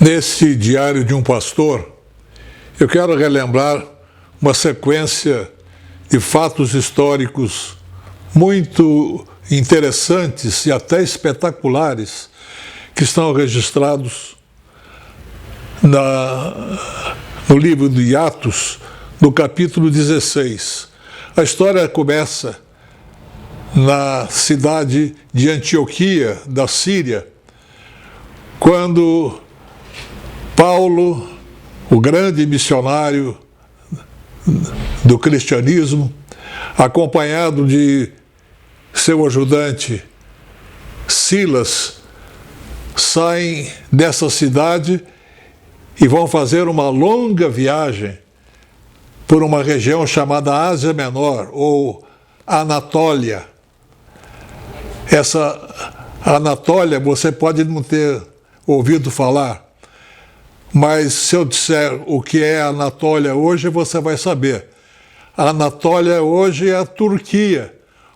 Nesse Diário de um Pastor, eu quero relembrar uma sequência de fatos históricos muito interessantes e até espetaculares que estão registrados no livro de Atos, no capítulo 16. A história começa na cidade de Antioquia, da Síria, quando Paulo, o grande missionário do cristianismo, acompanhado de seu ajudante Silas, saem dessa cidade e vão fazer uma longa viagem por uma região chamada Ásia Menor, ou Anatólia. Essa Anatólia você pode não ter ouvido falar, mas se eu disser o que é a Anatólia hoje, você vai saber. A Anatólia hoje é a Turquia,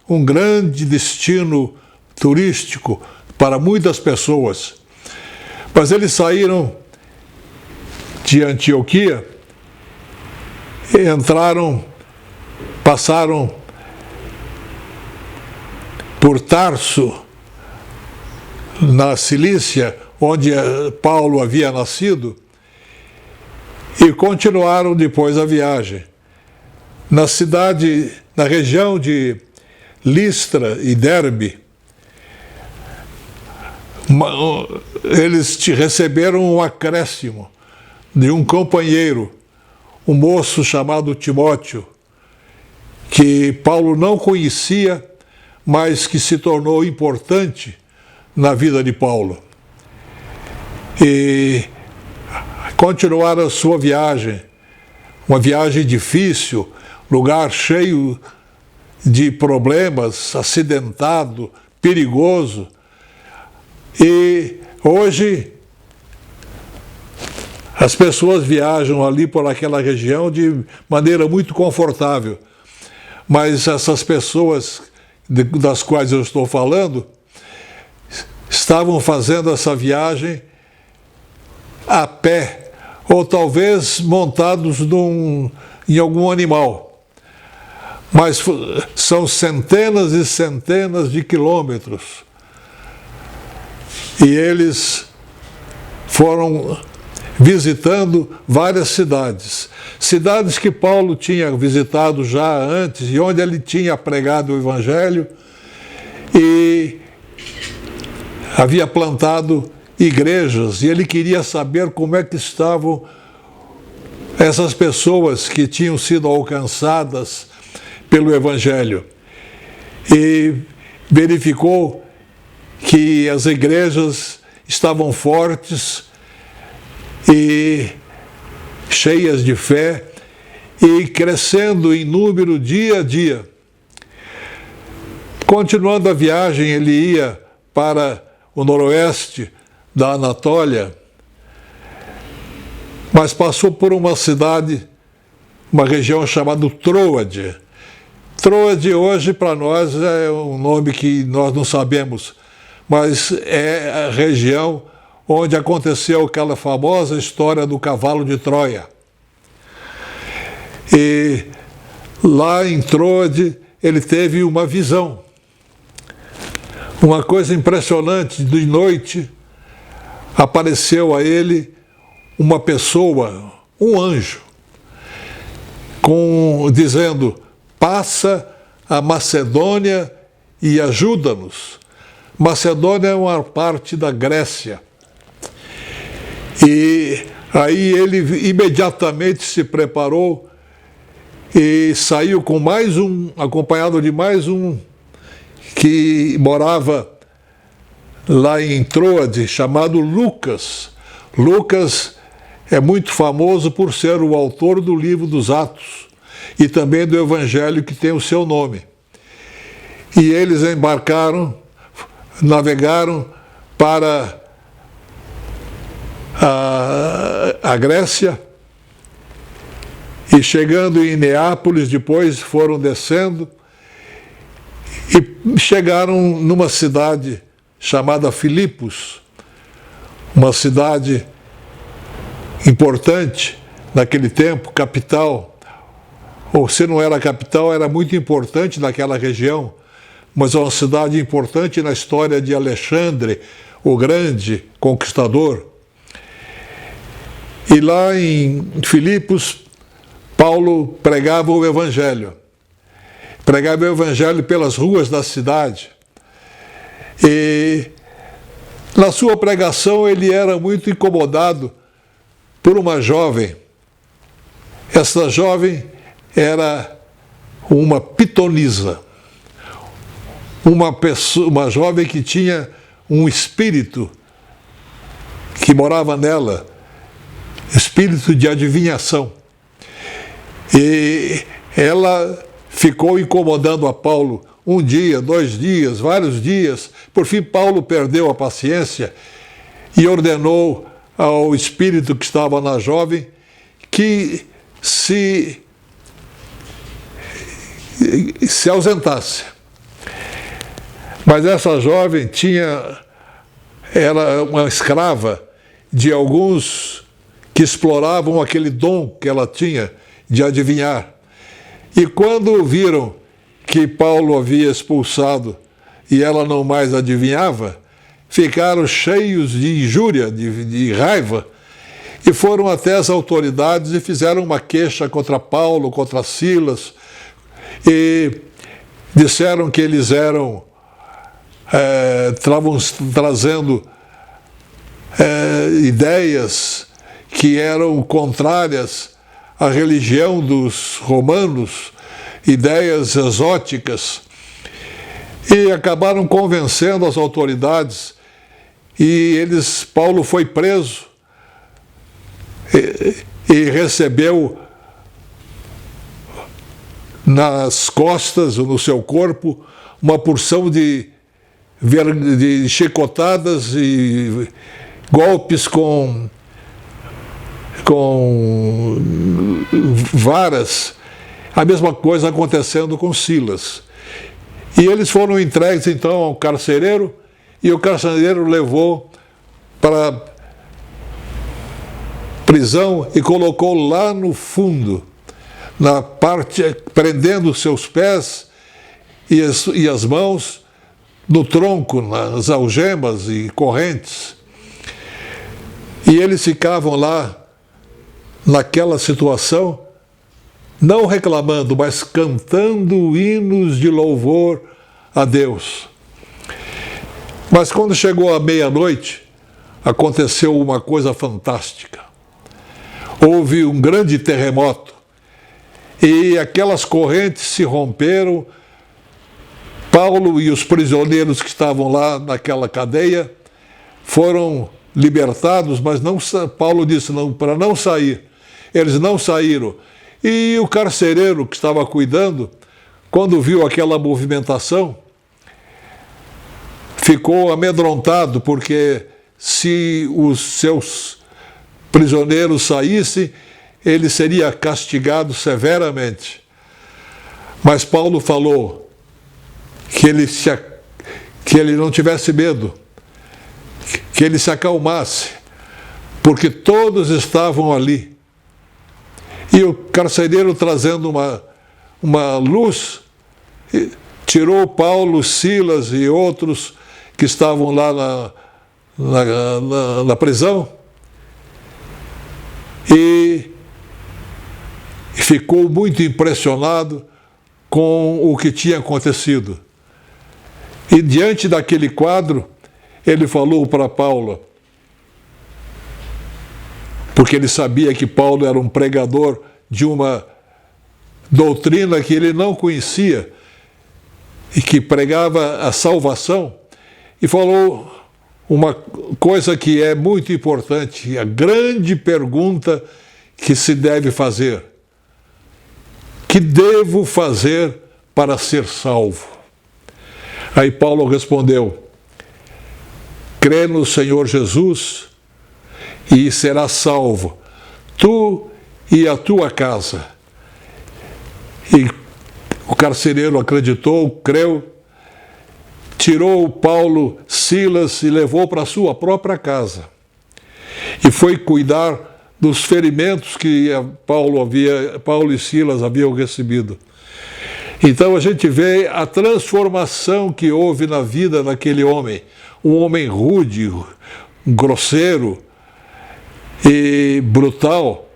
um grande destino turístico para muitas pessoas. Mas eles saíram de Antioquia e passaram por Tarso, na Cilícia, onde Paulo havia nascido, e continuaram depois a viagem. Na região de Listra e Derbe, eles receberam um acréscimo de um companheiro, um moço chamado Timóteo, que Paulo não conhecia, mas que se tornou importante na vida de Paulo. E continuaram a sua viagem, uma viagem difícil, lugar cheio de problemas, acidentado, perigoso. E hoje as pessoas viajam ali por aquela região de maneira muito confortável. Mas essas pessoas das quais eu estou falando estavam fazendo essa viagem a pé, ou talvez montados em algum animal. Mas são centenas e centenas de quilômetros. E eles foram visitando várias cidades. Cidades que Paulo tinha visitado já antes e onde ele tinha pregado o Evangelho e havia plantado igrejas, e ele queria saber como é que estavam essas pessoas que tinham sido alcançadas pelo Evangelho. E verificou que as igrejas estavam fortes e cheias de fé e crescendo em número dia a dia. Continuando a viagem, ele ia para o noroeste da Anatólia, mas passou por uma cidade, uma região chamada Troade. Troade hoje para nós é um nome que nós não sabemos, mas é a região onde aconteceu aquela famosa história do cavalo de Troia. E lá em Troade ele teve uma visão. Uma coisa impressionante, de noite apareceu a ele uma pessoa, um anjo, dizendo: passa a Macedônia e ajuda-nos. Macedônia é uma parte da Grécia. E aí ele imediatamente se preparou e saiu com acompanhado de mais um que morava lá em Troade, chamado Lucas. Lucas é muito famoso por ser o autor do livro dos Atos e também do Evangelho que tem o seu nome. E eles navegaram para a Grécia, e chegando em Neápolis, depois foram descendo e chegaram numa cidade chamada Filipos, uma cidade importante naquele tempo, capital, ou se não era capital, era muito importante naquela região, mas é uma cidade importante na história de Alexandre, o grande conquistador. E lá em Filipos, Paulo pregava o Evangelho. Pregava o Evangelho pelas ruas da cidade. E na sua pregação ele era muito incomodado por uma jovem. Essa jovem era uma pitonisa, uma jovem que tinha um espírito que morava nela, espírito de adivinhação. E ela ficou incomodando a Paulo um dia, 2 dias, vários dias. Por fim, Paulo perdeu a paciência e ordenou ao espírito que estava na jovem que se ausentasse. Mas essa jovem era uma escrava de alguns que exploravam aquele dom que ela tinha de adivinhar. E quando viram que Paulo havia expulsado e ela não mais adivinhava, ficaram cheios de injúria, de raiva, e foram até as autoridades e fizeram uma queixa contra Paulo, contra Silas, e disseram que eles estavam trazendo ideias que eram contrárias à religião dos romanos, ideias exóticas, e acabaram convencendo as autoridades, e Paulo foi preso e recebeu nas costas, no seu corpo, uma porção de chicotadas e golpes com varas. A mesma coisa acontecendo com Silas. E eles foram entregues então ao carcereiro, e o carcereiro levou para a prisão e colocou lá no fundo, na parte, prendendo seus pés e as mãos no tronco, nas algemas e correntes. E eles ficavam lá, naquela situação, não reclamando, mas cantando hinos de louvor a Deus. Mas quando chegou a meia-noite, aconteceu uma coisa fantástica. Houve um grande terremoto e aquelas correntes se romperam. Paulo e os prisioneiros que estavam lá naquela cadeia foram libertados, mas Paulo disse para não sair. Eles não saíram. E o carcereiro que estava cuidando, quando viu aquela movimentação, ficou amedrontado, porque se os seus prisioneiros saíssem, ele seria castigado severamente. Mas Paulo falou que ele não tivesse medo, que ele se acalmasse, porque todos estavam ali. E o carcereiro, trazendo uma luz, tirou Paulo, Silas e outros que estavam lá na prisão, e ficou muito impressionado com o que tinha acontecido. E diante daquele quadro, ele falou para Paulo, porque ele sabia que Paulo era um pregador de uma doutrina que ele não conhecia e que pregava a salvação, e falou uma coisa que é muito importante, a grande pergunta que se deve fazer: que devo fazer para ser salvo? Aí Paulo respondeu: crê no Senhor Jesus e serás salvo, tu e a tua casa. E o carcereiro acreditou, creu, tirou Paulo, Silas e levou para a sua própria casa. E foi cuidar dos ferimentos que Paulo e Silas haviam recebido. Então a gente vê a transformação que houve na vida daquele homem, um homem rude, grosseiro e brutal,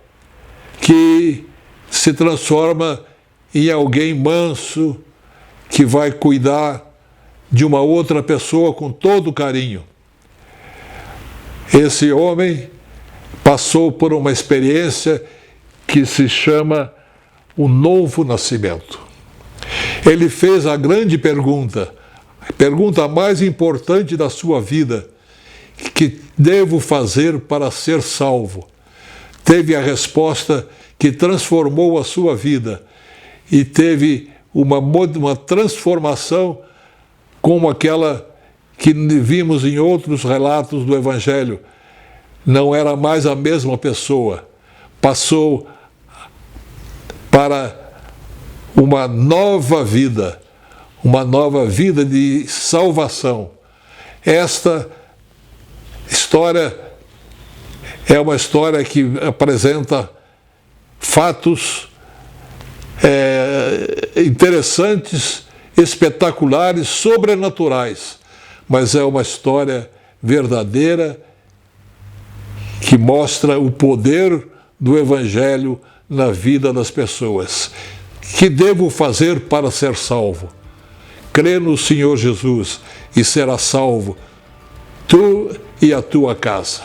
que se transforma em alguém manso, que vai cuidar de uma outra pessoa com todo carinho. Esse homem passou por uma experiência que se chama o novo nascimento. Ele fez a grande pergunta, a pergunta mais importante da sua vida: que devo fazer para ser salvo? Teve a resposta que transformou a sua vida e teve uma transformação como aquela que vimos em outros relatos do Evangelho. Não era mais a mesma pessoa, passou para uma nova vida de salvação. Esta história é uma história que apresenta fatos interessantes, espetaculares, sobrenaturais, mas é uma história verdadeira que mostra o poder do Evangelho na vida das pessoas. Que devo fazer para ser salvo? Crê no Senhor Jesus e será salvo, tu e a tua casa.